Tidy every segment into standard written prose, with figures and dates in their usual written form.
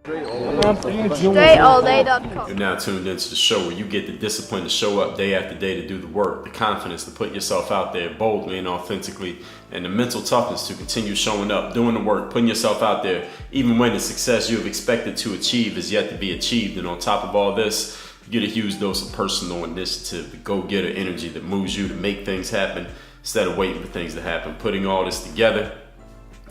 DreAllDay.com. You're now tuned into the show where you get the discipline to show up day after day to do the work, the confidence to put yourself out there boldly and authentically, and the mental toughness to continue showing up, doing the work, putting yourself out there, even when the success you have expected to achieve is yet to be achieved. And on top of all this, you get a huge dose of personal initiative, the go-getter energy that moves you to make things happen instead of waiting for things to happen. Putting all this together,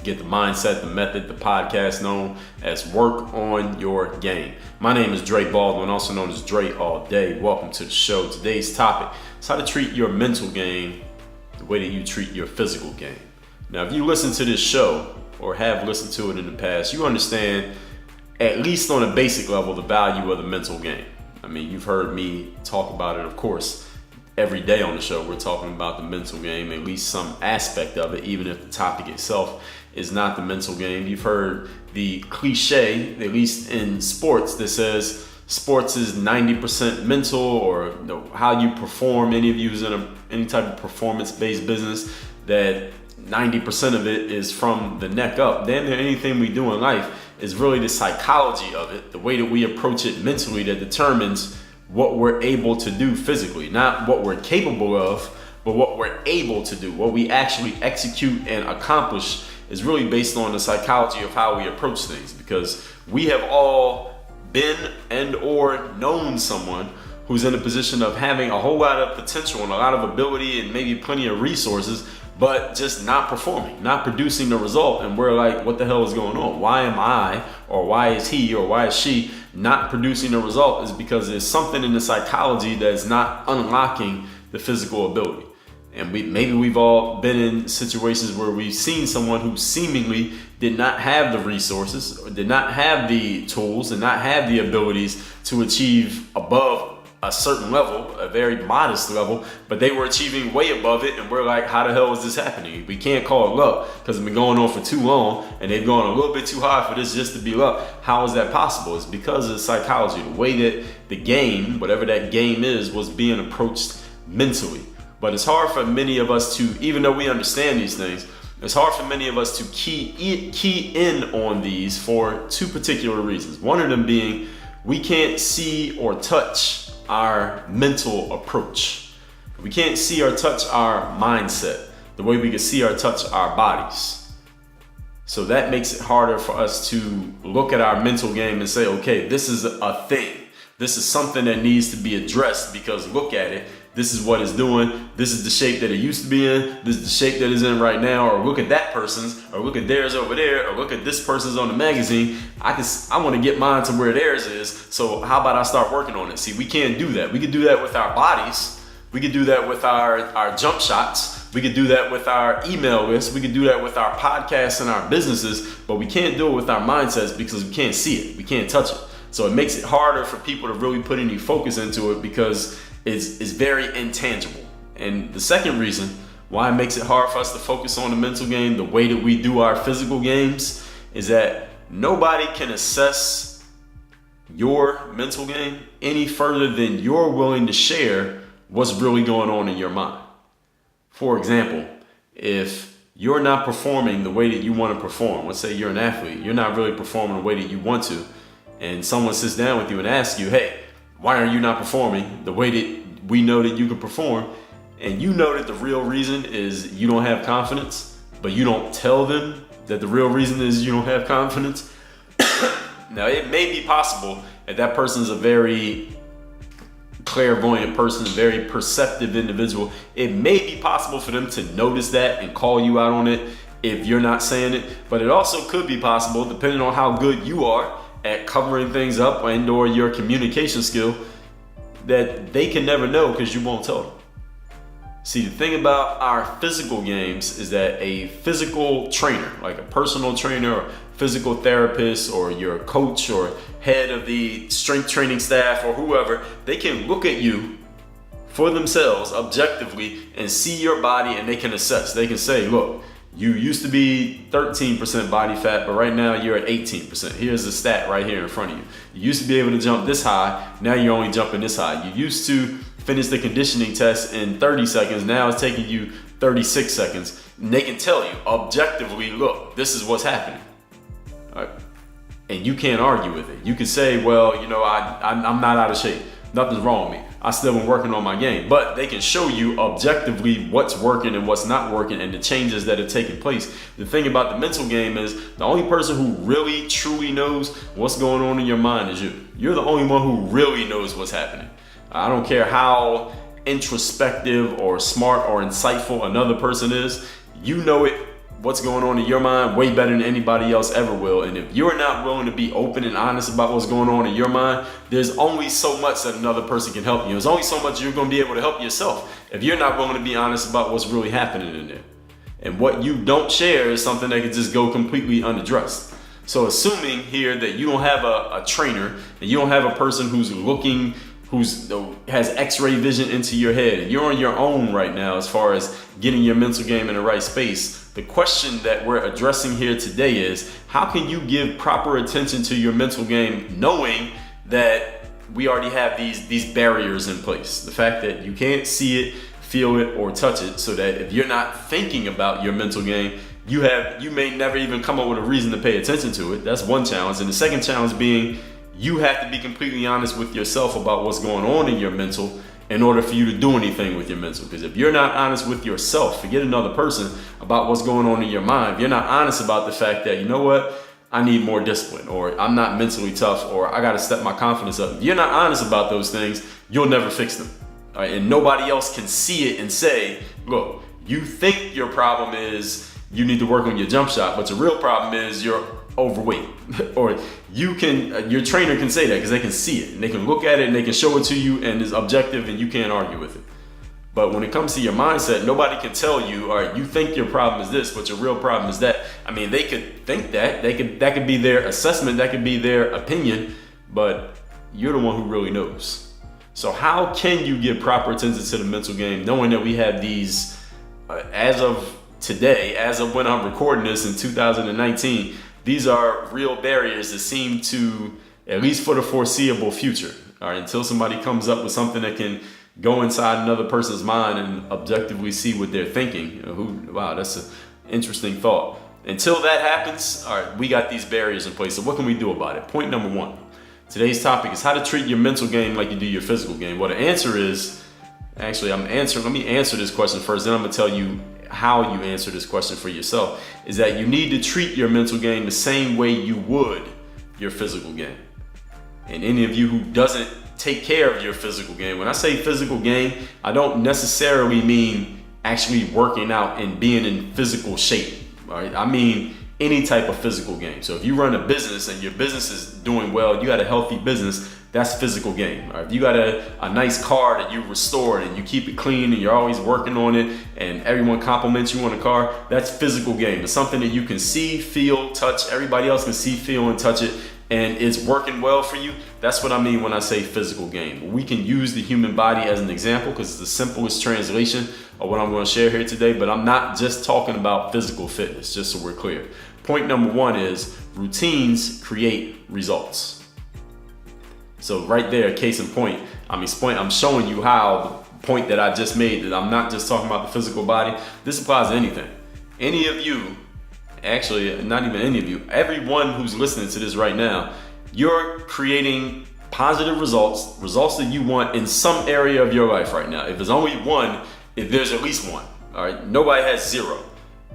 get the mindset, the method, the podcast known as Work on Your Game. My name is Dre Baldwin, also known as Dre All Day. Welcome to the show. Today's topic is how to treat your mental game the way that you treat your physical game. Now, if you listen to this show or have listened to it in the past, you understand, at least on a basic level, the value of the mental game. I mean, you've heard me talk about it, of course, every day on the show. We're talking about the mental game, at least some aspect of it, even if the topic itself is not the mental game. You've heard the cliche, at least in sports, that says sports is 90% mental, or how you perform. Any of you who's in any type of performance-based business, that 90% of it is from the neck up. Damn near anything we do in life is really the psychology of it, the way that we approach it mentally, that determines what we're able to do physically. Not what we're capable of, but what we're able to do. What we actually execute and accomplish is really based on the psychology of how we approach things, because we have all been and or known someone who's in a position of having a whole lot of potential and a lot of ability and maybe plenty of resources, but just not performing, not producing the result. And we're like, what the hell is going on? Why am I, or why is he, or why is she not producing the result? Is because there's something in the psychology that's not unlocking the physical ability. And maybe we've all been in situations where we've seen someone who seemingly did not have the resources, or did not have the tools, and not have the abilities to achieve above a certain level, a very modest level, but they were achieving way above it. And we're like, how the hell is this happening? We can't call it luck because it's been going on for too long and they've gone a little bit too high for this just to be luck. How is that possible? It's because of the psychology, the way that the game, whatever that game is, was being approached mentally. But it's hard for many of us to, even though we understand these things, it's hard for many of us to key in on these for two particular reasons. One of them being, we can't see or touch our mental approach. We can't see or touch our mindset the way we can see or touch our bodies. So that makes it harder for us to look at our mental game and say, okay, this is a thing. This is something that needs to be addressed, because look at it. This is what it's doing. This is the shape that it used to be in. This is the shape that it's in right now. Or look at that person's, or look at theirs over there, or look at this person's on the magazine. I want to get mine to where theirs is. So how about I start working on it? See, we can't do that. We could do that with our bodies. We could do that with our jump shots. We could do that with our email list. We could do that with our podcasts and our businesses, but we can't do it with our mindsets because we can't see it. We can't touch it. So it makes it harder for people to really put any focus into it, because it's very intangible. And the second reason why it makes it hard for us to focus on the mental game the way that we do our physical games is that nobody can assess your mental game any further than you're willing to share what's really going on in your mind. For example, if you're not performing the way that you want to perform, let's say you're an athlete, you're not really performing the way that you want to, and someone sits down with you and asks you, hey, why are you not performing the way that we know that you can perform? And you know that the real reason is you don't have confidence, but you don't tell them that the real reason is you don't have confidence. Now, it may be possible that that person's a very clairvoyant person, a very perceptive individual. It may be possible for them to notice that and call you out on it if you're not saying it. But it also could be possible, depending on how good you are at covering things up and or your communication skill, that they can never know because you won't tell them. See, the thing about our physical games is that a physical trainer, like a personal trainer or physical therapist or your coach or head of the strength training staff or whoever, they can look at you for themselves objectively and see your body, and they can assess. They can say, look, you used to be 13% body fat, but right now you're at 18%. Here's the stat right here in front of you. You used to be able to jump this high, now you're only jumping this high. You used to finish the conditioning test in 30 seconds, now it's taking you 36 seconds. And they can tell you objectively, look, this is what's happening. All right. and you can't argue with it. You could say, well, you know, I'm not out of shape. Nothing's wrong with me. I still been working on my game. But they can show you objectively what's working and what's not working and the changes that have taken place. The thing about the mental game is the only person who really truly knows what's going on in your mind is you. You're the only one who really knows what's happening. I don't care how introspective or smart or insightful another person is. You know it, what's going on in your mind way better than anybody else ever will. And if you're not willing to be open and honest about what's going on in your mind, there's only so much that another person can help you. There's only so much you're going to be able to help yourself if you're not willing to be honest about what's really happening in there. And what you don't share is something that can just go completely unaddressed. So assuming here that you don't have a trainer and you don't have a person who's has x-ray vision into your head, and you're on your own right now as far as getting your mental game in the right space, the question that we're addressing here today is, how can you give proper attention to your mental game knowing that we already have these barriers in place? The fact that you can't see it, feel it, or touch it, so that if you're not thinking about your mental game, you may never even come up with a reason to pay attention to it. That's one challenge. And the second challenge being, you have to be completely honest with yourself about what's going on in your mental in order for you to do anything with your mental. Because if you're not honest with yourself, forget another person, about what's going on in your mind, if you're not honest about the fact that, you know what, I need more discipline, or I'm not mentally tough, or I got to step my confidence up. If you're not honest about those things, you'll never fix them. All right? And nobody else can see it and say, look, you think your problem is you need to work on your jump shot, but your real problem is you're overweight. Or your trainer can say that because they can see it and they can look at it and they can show it to you and it's objective and you can't argue with it. But when it comes to your mindset, nobody can tell you, all right, you think your problem is this, but your real problem is that. I mean, they could think that, that could be their assessment, that could be their opinion, but you're the one who really knows. So how can you give proper attention to the mental game knowing that we have these, as of today, as of when I'm recording this in 2019, these are real barriers that seem to, at least for the foreseeable future, all right, until somebody comes up with something that can go inside another person's mind and objectively see what they're thinking. Wow, that's an interesting thought. Until that happens, all right, we got these barriers in place. So what can we do about it? Point number one. Today's topic is how to treat your mental game like you do your physical game. Well, the answer is, let me answer this question first, then I'm gonna tell you how you answer this question for yourself, is that you need to treat your mental game the same way you would your physical game. And any of you who doesn't take care of your physical game, when I say physical game, I don't necessarily mean actually working out and being in physical shape, right? I mean any type of physical game. So if you run a business and your business is doing well, you got a healthy business, that's physical game. Right? If you got a nice car that you restored and you keep it clean and you're always working on it and everyone compliments you on the car, that's physical game. It's something that you can see, feel, touch. Everybody else can see, feel, and touch it, and it's working well for you. That's what I mean when I say physical game. We can use the human body as an example because it's the simplest translation of what I'm going to share here today, but I'm not just talking about physical fitness, just so we're clear. Point number one is routines create results. So right there, case in point, I'm showing you how the point that I just made, that I'm not just talking about the physical body. This applies to anything. Any of you, actually not even any of you, everyone who's listening to this right now, you're creating positive results that you want in some area of your life right now. If there's only one, if there's at least one, all right? Nobody has zero.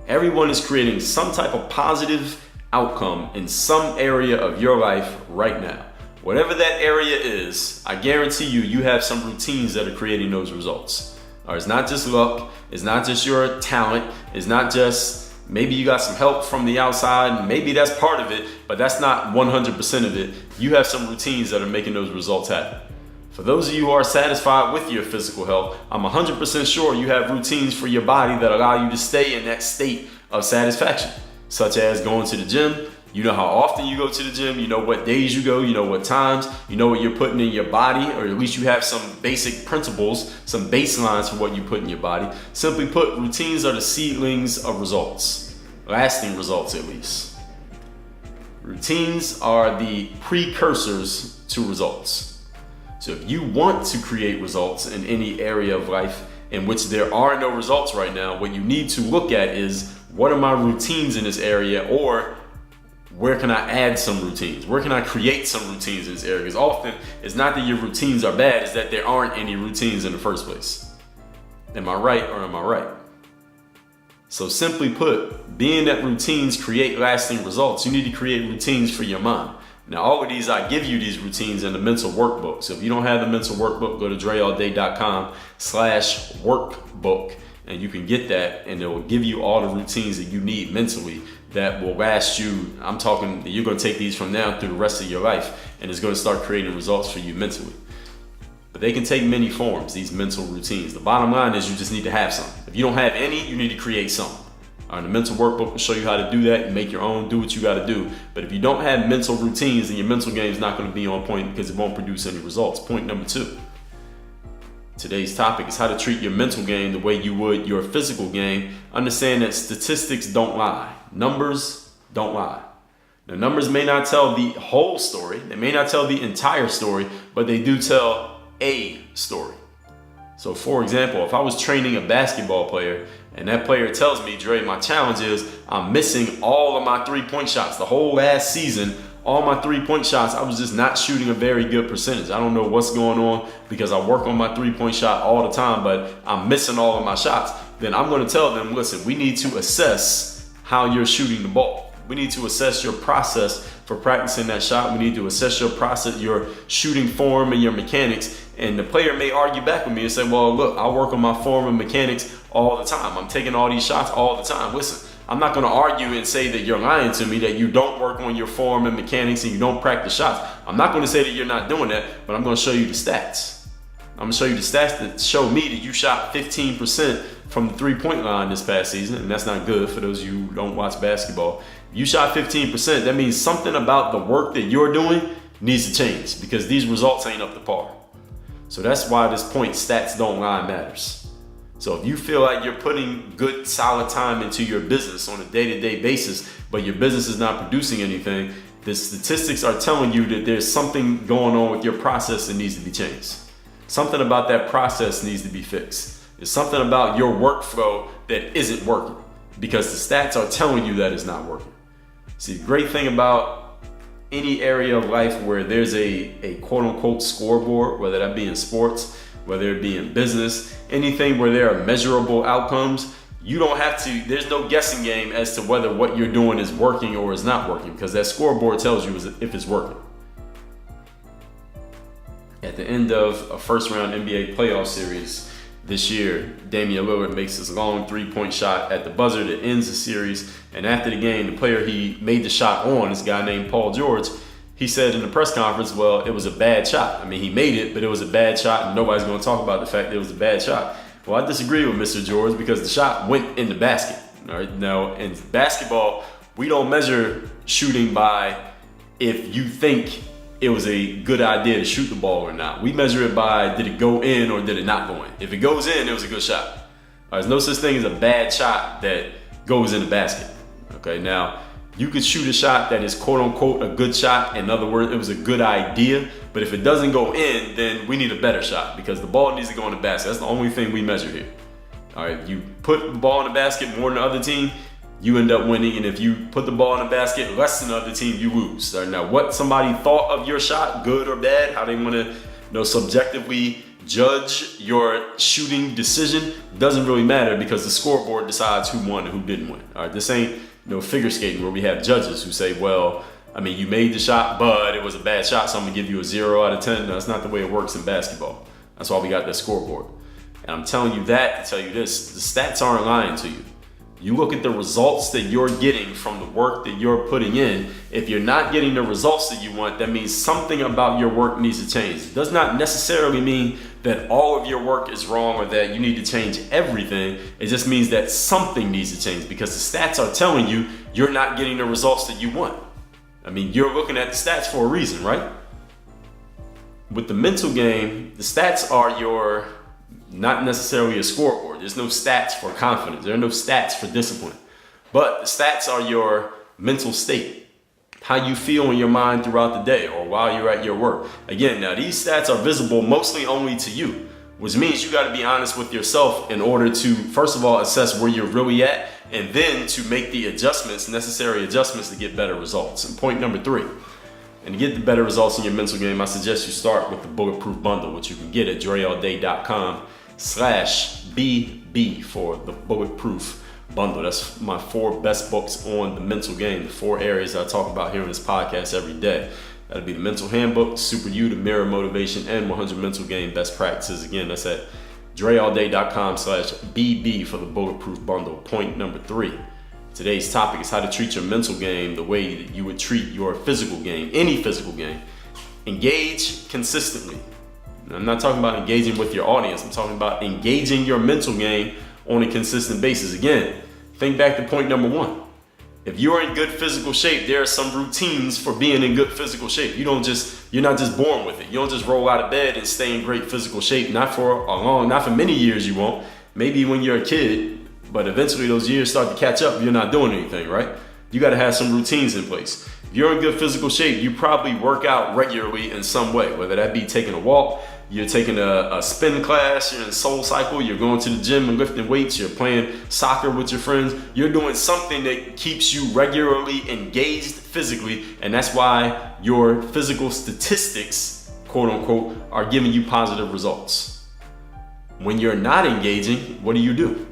Everyone is creating some type of positive outcome in some area of your life right now. Whatever that area is, I guarantee you have some routines that are creating those results. All right, it's not just luck, it's not just your talent, it's not just maybe you got some help from the outside, maybe that's part of it, but that's not 100% of it. You have some routines that are making those results happen. For those of you who are satisfied with your physical health, I'm 100% sure you have routines for your body that allow you to stay in that state of satisfaction, such as going to the gym. You know how often you go to the gym, you know what days you go, you know what times, you know what you're putting in your body, or at least you have some basic principles, some baselines for what you put in your body. Simply put, routines are the seedlings of results, lasting results at least. Routines are the precursors to results. So if you want to create results in any area of life in which there are no results right now, what you need to look at is, what are my routines in this area, or where can I add some routines? Where can I create some routines in this area? Because often it's not that your routines are bad, it's that there aren't any routines in the first place. Am I right or am I right? So simply put, being that routines create lasting results, you need to create routines for your mind. Now, all of these, I give you these routines in the mental workbook. So if you don't have the mental workbook, go to dreallday.com/workbook and you can get that, and it will give you all the routines that you need mentally that will last you. I'm talking, you're going to take these from now through the rest of your life, and it's going to start creating results for you mentally. But they can take many forms, these mental routines. The bottom line is you just need to have some. If you don't have any, you need to create some. All right, the mental workbook will show you how to do that. You make your own, do what you got to do. But if you don't have mental routines, then your mental game is not going to be on point because it won't produce any results. Point number 2. Today's topic is how to treat your mental game the way you would your physical game. Understand that statistics don't lie. Numbers don't lie. Now, numbers may not tell the whole story. They may not tell the entire story, but they do tell a story. So for example, if I was training a basketball player and that player tells me, Dre, my challenge is I'm missing all of my 3-point shots. The whole last season, all my 3-point shots, I was just not shooting a very good percentage. I don't know what's going on because I work on my 3-point shot all the time, but I'm missing all of my shots. Then I'm going to tell them, listen, we need to assess how you're shooting the ball. We need to assess your process for practicing that shot. We need to assess your process, your shooting form and your mechanics. And the player may argue back with me and say, well, look, I work on my form and mechanics all the time. I'm taking all these shots all the time. Listen, I'm not going to argue and say that you're lying to me, that you don't work on your form and mechanics and you don't practice shots. I'm not going to say that you're not doing that, but I'm going to show you the stats. I'm going to show you the stats that show me that you shot 15% from the 3-point line this past season, and that's not good for those of you who don't watch basketball. You shot 15%, that means something about the work that you're doing needs to change because these results ain't up to par. So that's why this point, stats don't lie, matters. So if you feel like you're putting good, solid time into your business on a day-to-day basis, but your business is not producing anything, the statistics are telling you that there's something going on with your process that needs to be changed. Something about that process needs to be fixed. There's something about your workflow that isn't working because the stats are telling you that it's not working. See, the great thing about any area of life where there's a quote-unquote scoreboard, whether that be in sports, whether it be in business, anything where there are measurable outcomes, you don't have to, there's no guessing game as to whether what you're doing is working or is not working because that scoreboard tells you if it's working. At the end of a first-round NBA playoff series this year, Damian Lillard makes this long 3-point shot at the buzzer that ends the series. And after the game, the player he made the shot on, this guy named Paul George, he said in the press conference, well, it was a bad shot. I mean, he made it, but it was a bad shot, and nobody's going to talk about the fact that it was a bad shot. Well, I disagree with Mr. George because the shot went in the basket. All right, now in basketball, we don't measure shooting by if you think it was a good idea to shoot the ball or not. We measure it by did it go in or did it not go in. If it goes in, it was a good shot. All right, there's no such thing as a bad shot that goes in the basket. Okay, now you could shoot a shot that is quote unquote a good shot. In other words, it was a good idea, but if it doesn't go in, then we need a better shot because the ball needs to go in the basket. That's the only thing we measure here. All right, you put the ball in the basket more than the other team, you end up winning. And if you put the ball in the basket less than the other team, you lose. All right, now what somebody thought of your shot, good or bad, how they want to subjectively judge your shooting decision doesn't really matter because the scoreboard decides who won and who didn't win. All right, this ain't figure skating where we have judges who say, well, I mean, you made the shot, but it was a bad shot, so I'm gonna give you a 0 out of 10. No, that's not the way it works in basketball. That's why we got that scoreboard. And I'm telling you that to tell you this, the stats aren't lying to you. You look at the results that you're getting from the work that you're putting in. If you're not getting the results that you want, that means something about your work needs to change. It does not necessarily mean that all of your work is wrong or that you need to change everything. It just means that something needs to change because the stats are telling you you're not getting the results that you want. I mean, you're looking at the stats for a reason, right? With the mental game, the stats are your not necessarily a scoreboard. There's no stats for confidence. There are no stats for discipline. But the stats are your mental state, how you feel in your mind throughout the day or while you're at your work. Again, now these stats are visible mostly only to you, which means you got to be honest with yourself in order to, first of all, assess where you're really at and then to make the necessary adjustments to get better results. And point number 3, and to get the better results in your mental game, I suggest you start with the Bulletproof Bundle, which you can get at dreallday.com/BB for the Bulletproof Bundle. That's my 4 best books on the mental game, the 4 areas I talk about here in this podcast every day. That'll be the Mental Handbook, Super You, the Mirror Motivation, and 100 Mental Game Best Practices. Again, that's at dreallday.com/BB for the Bulletproof Bundle. Point number 3. Today's topic is how to treat your mental game the way that you would treat your physical game, any physical game. Engage consistently. Now, I'm not talking about engaging with your audience. I'm talking about engaging your mental game on a consistent basis. Again, think back to point number 1. If you're in good physical shape, there are some routines for being in good physical shape. You're not just born with it. You don't just roll out of bed and stay in great physical shape. Not for many years you won't. Maybe when you're a kid, but eventually those years start to catch up. You're not doing anything, right? You got to have some routines in place. If you're in good physical shape, you probably work out regularly in some way, whether that be taking a walk, you're taking a spin class, you're in a soul cycle, you're going to the gym and lifting weights, you're playing soccer with your friends. You're doing something that keeps you regularly engaged physically, and that's why your physical statistics, quote unquote, are giving you positive results. When you're not engaging, what do?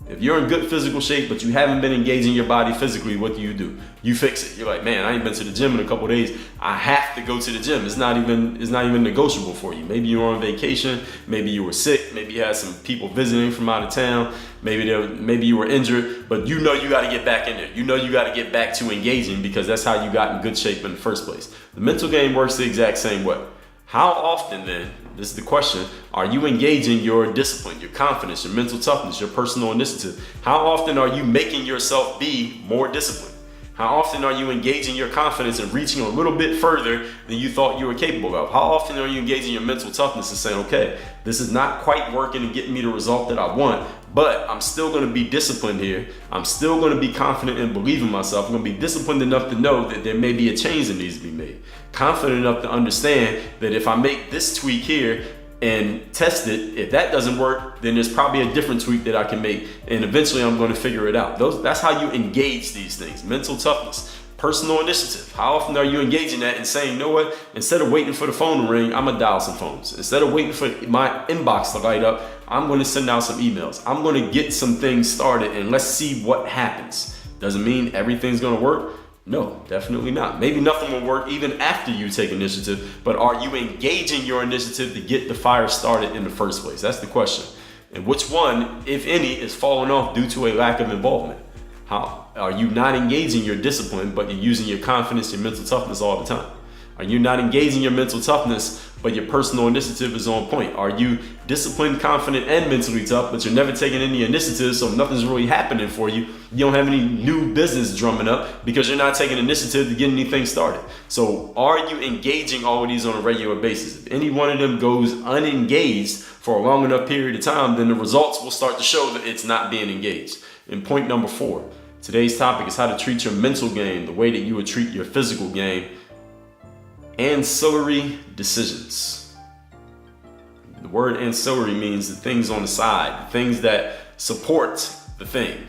If you're in good physical shape, but you haven't been engaging your body physically, what do? You fix it. You're like, man, I ain't been to the gym in a couple of days. I have to go to the gym. It's not even negotiable for you. Maybe you were on vacation. Maybe you were sick. Maybe you had some people visiting from out of town. Maybe you were injured, but you got to get back in there. You got to get back to engaging because that's how you got in good shape in the first place. The mental game works the exact same way. How often then, this is the question, are you engaging your discipline, your confidence, your mental toughness, your personal initiative? How often are you making yourself be more disciplined? How often are you engaging your confidence and reaching a little bit further than you thought you were capable of? How often are you engaging your mental toughness and saying, okay, this is not quite working and getting me the result that I want, but I'm still going to be disciplined here. I'm still going to be confident and believe in myself. I'm going to be disciplined enough to know that there may be a change that needs to be made. Confident enough to understand that if I make this tweak here and test it, if that doesn't work, then there's probably a different tweak that I can make, and eventually I'm going to figure it out. That's how you engage these things. Mental toughness, personal initiative. How often are you engaging that and saying, you know what, instead of waiting for the phone to ring, I'm gonna dial some phones. Instead of waiting for my inbox to light up, I'm going to send out some emails. I'm going to get some things started and let's see what happens. Doesn't mean everything's going to work. No, definitely not. Maybe nothing will work even after you take initiative, but are you engaging your initiative to get the fire started in the first place? That's the question. And which one, if any, is falling off due to a lack of involvement? How are you not engaging your discipline, but you're using your confidence, your mental toughness all the time? Are you not engaging your mental toughness, but your personal initiative is on point? Are you disciplined, confident, and mentally tough, but you're never taking any initiative, so nothing's really happening for you? You don't have any new business drumming up because you're not taking initiative to get anything started. So are you engaging all of these on a regular basis? If any one of them goes unengaged for a long enough period of time, then the results will start to show that it's not being engaged. And point number 4, today's topic is how to treat your mental game the way that you would treat your physical game. Ancillary decisions. The word ancillary means the things on the side, the things that support the thing.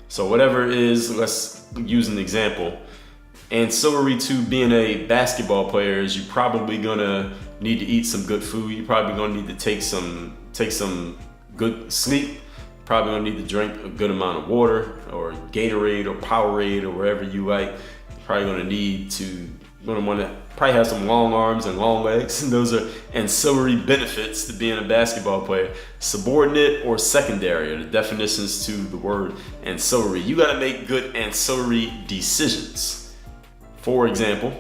So whatever it is, let's use an example. Ancillary to being a basketball player is you're probably gonna need to eat some good food. You're probably gonna need to take some good sleep. Probably gonna need to drink a good amount of water or Gatorade or Powerade or wherever you like. You're probably gonna want to probably have some long arms and long legs. And those are ancillary benefits to being a basketball player. Subordinate or secondary are the definitions to the word ancillary. You got to make good ancillary decisions. For example,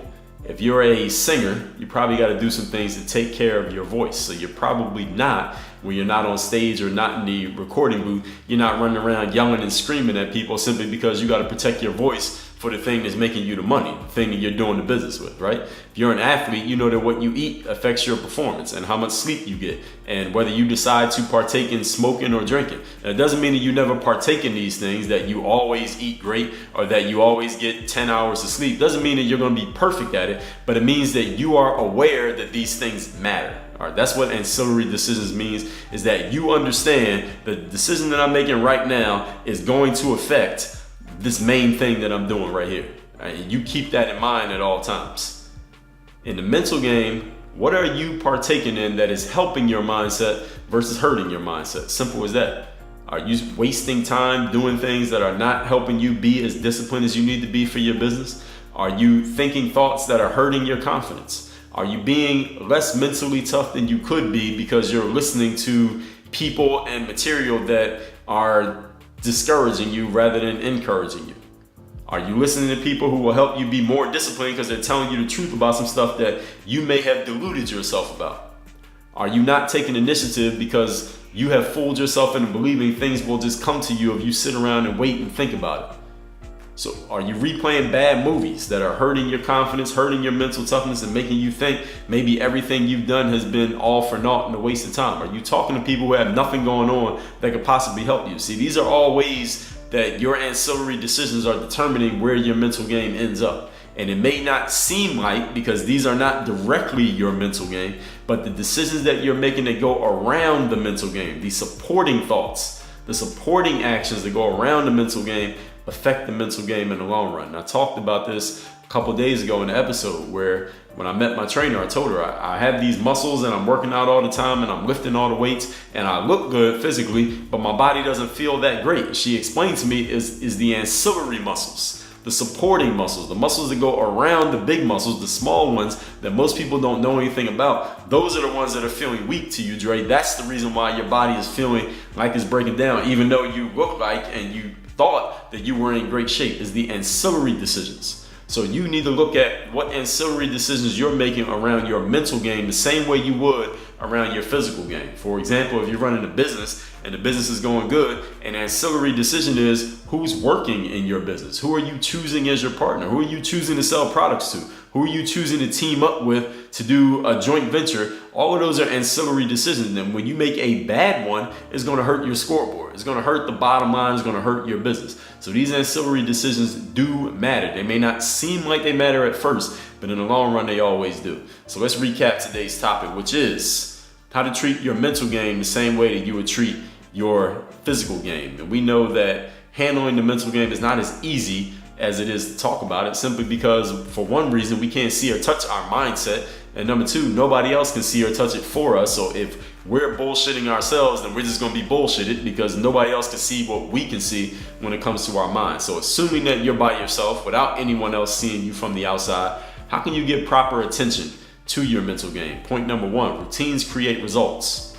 if you're a singer, you probably got to do some things to take care of your voice. So you're probably not, when you're not on stage or not in the recording booth, you're not running around yelling and screaming at people simply because you got to protect your voice for the thing that's making you the money, the thing that you're doing the business with, right? If you're an athlete, you know that what you eat affects your performance and how much sleep you get and whether you decide to partake in smoking or drinking. And it doesn't mean that you never partake in these things, that you always eat great or that you always get 10 hours of sleep. It doesn't mean that you're going to be perfect at it, but it means that you are aware that these things matter. All right, that's what ancillary decisions means, is that you understand the decision that I'm making right now is going to affect this main thing that I'm doing right here. Right? And you keep that in mind at all times. In the mental game, what are you partaking in that is helping your mindset versus hurting your mindset? Simple as that. Are you wasting time doing things that are not helping you be as disciplined as you need to be for your business? Are you thinking thoughts that are hurting your confidence? Are you being less mentally tough than you could be because you're listening to people and material that are discouraging you rather than encouraging you? Are you listening to people who will help you be more disciplined because they're telling you the truth about some stuff that you may have deluded yourself about? Are you not taking initiative because you have fooled yourself into believing things will just come to you if you sit around and wait and think about it? So are you replaying bad movies that are hurting your confidence, hurting your mental toughness, and making you think maybe everything you've done has been all for naught and a waste of time? Are you talking to people who have nothing going on that could possibly help you? See, these are all ways that your ancillary decisions are determining where your mental game ends up. And it may not seem like, because these are not directly your mental game, but the decisions that you're making that go around the mental game, the supporting thoughts, the supporting actions that go around the mental game affect the mental game in the long run. And I talked about this a couple days ago in the episode where when I met my trainer, I told her I have these muscles and I'm working out all the time and I'm lifting all the weights and I look good physically, but my body doesn't feel that great. She explained to me is the ancillary muscles, the supporting muscles, the muscles that go around the big muscles, the small ones that most people don't know anything about. Those are the ones that are feeling weak to you, Dre. That's the reason why your body is feeling like it's breaking down, even though you look like and you thought that you were in great shape, is the ancillary decisions. So you need to look at what ancillary decisions you're making around your mental game the same way you would around your physical game. For example, if you're running a business and the business is going good, an ancillary decision is who's working in your business. Who are you choosing as your partner? Who are you choosing to sell products to? Who are you choosing to team up with to do a joint venture? All of those are ancillary decisions. And when you make a bad one, it's going to hurt your scoreboard. It's going to hurt the bottom line. It's going to hurt your business. So these ancillary decisions do matter. They may not seem like they matter at first, but in the long run, they always do. So let's recap today's topic, which is how to treat your mental game the same way that you would treat your physical game. And we know that handling the mental game is not as easy as it is to talk about it, simply because for one reason we can't see or touch our mindset, and number two, nobody else can see or touch it for us. So if we're bullshitting ourselves, then we're just going to be bullshitted because nobody else can see what we can see when it comes to our mind. So assuming that you're by yourself without anyone else seeing you from the outside, how can you give proper attention to your mental game? Point number one, routines create results.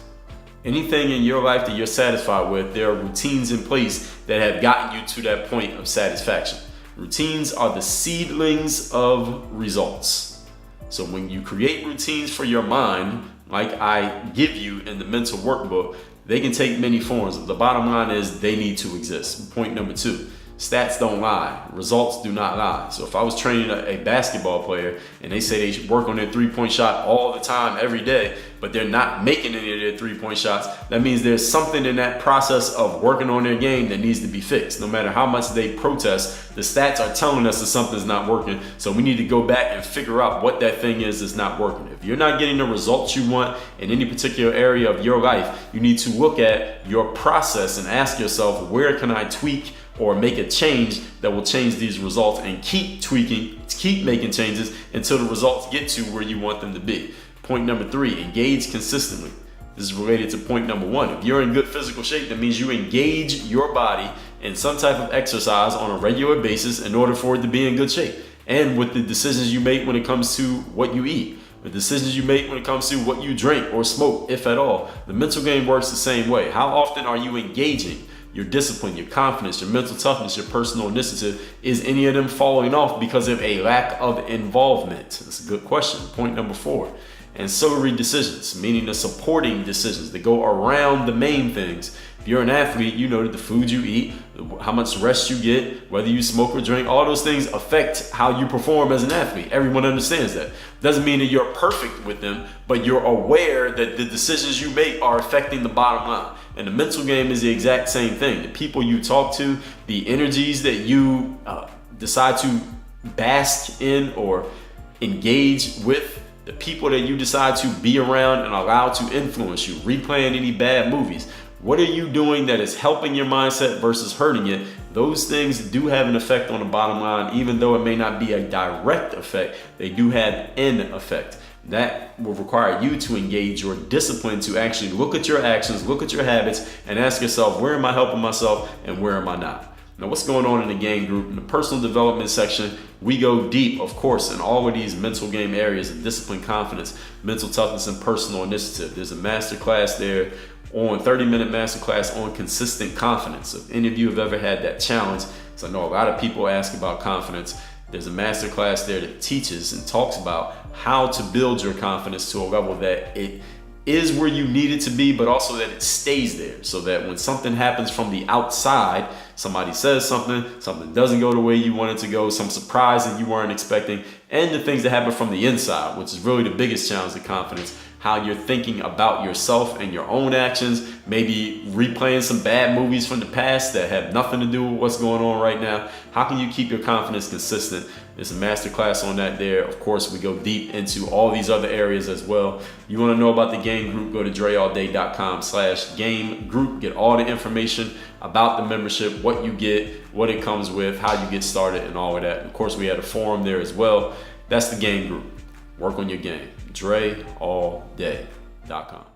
Anything in your life that you're satisfied with, there are routines in place that have gotten you to that point of satisfaction. Routines are the seedlings of results. So when you create routines for your mind, like I give you in the mental workbook, they can take many forms. The bottom line is they need to exist. Point number two, stats don't lie. Results do not lie. So if I was training a basketball player and they say they should work on their three-point shot all the time, every day, but they're not making any of their three-point shots, that means there's something in that process of working on their game that needs to be fixed. No matter how much they protest, the stats are telling us that something's not working. So we need to go back and figure out what that thing is that's not working. If you're not getting the results you want in any particular area of your life, you need to look at your process and ask yourself, where can I tweak or make a change that will change these results, and keep tweaking, keep making changes until the results get to where you want them to be. Point number three, engage consistently. This is related to point number one. If you're in good physical shape, that means you engage your body in some type of exercise on a regular basis in order for it to be in good shape. And with the decisions you make when it comes to what you eat, the decisions you make when it comes to what you drink or smoke, if at all, the mental game works the same way. How often are you engaging your discipline, your confidence, your mental toughness, your personal initiative? Is any of them falling off because of a lack of involvement? That's a good question. Point number four, ancillary decisions, meaning the supporting decisions that go around the main things. If you're an athlete, you know that the food you eat, how much rest you get, whether you smoke or drink, all those things affect how you perform as an athlete. Everyone understands that. Doesn't mean that you're perfect with them, but you're aware that the decisions you make are affecting the bottom line. And the mental game is the exact same thing. The people you talk to, the energies that you decide to bask in or engage with, the people that you decide to be around and allow to influence you, replaying any bad movies. What are you doing that is helping your mindset versus hurting it? Those things do have an effect on the bottom line, even though it may not be a direct effect, they do have an effect. That will require you to engage your discipline to actually look at your actions, look at your habits, and ask yourself, where am I helping myself and where am I not? Now, what's going on in the game group? In the personal development section, we go deep, of course, in all of these mental game areas of discipline, confidence, mental toughness, and personal initiative. There's a masterclass there on 30-minute masterclass on consistent confidence. If any of you have ever had that challenge, so I know a lot of people ask about confidence, there's a masterclass there that teaches and talks about how to build your confidence to a level that it is where you need it to be, but also that it stays there, so that when something happens from the outside, somebody says something doesn't go the way you want it to go, some surprise that you weren't expecting, and the things that happen from the inside, which is really the biggest challenge of confidence, how you're thinking about yourself and your own actions, maybe replaying some bad movies from the past that have nothing to do with what's going on right now. How can you keep your confidence consistent? There's a masterclass on that there. Of course, we go deep into all these other areas as well. You want to know about the game group, go to dreallday.com/game group. Get all the information about the membership, what you get, what it comes with, how you get started, and all of that. Of course, we had a forum there as well. That's the game group. Work on your game. dreallday.com.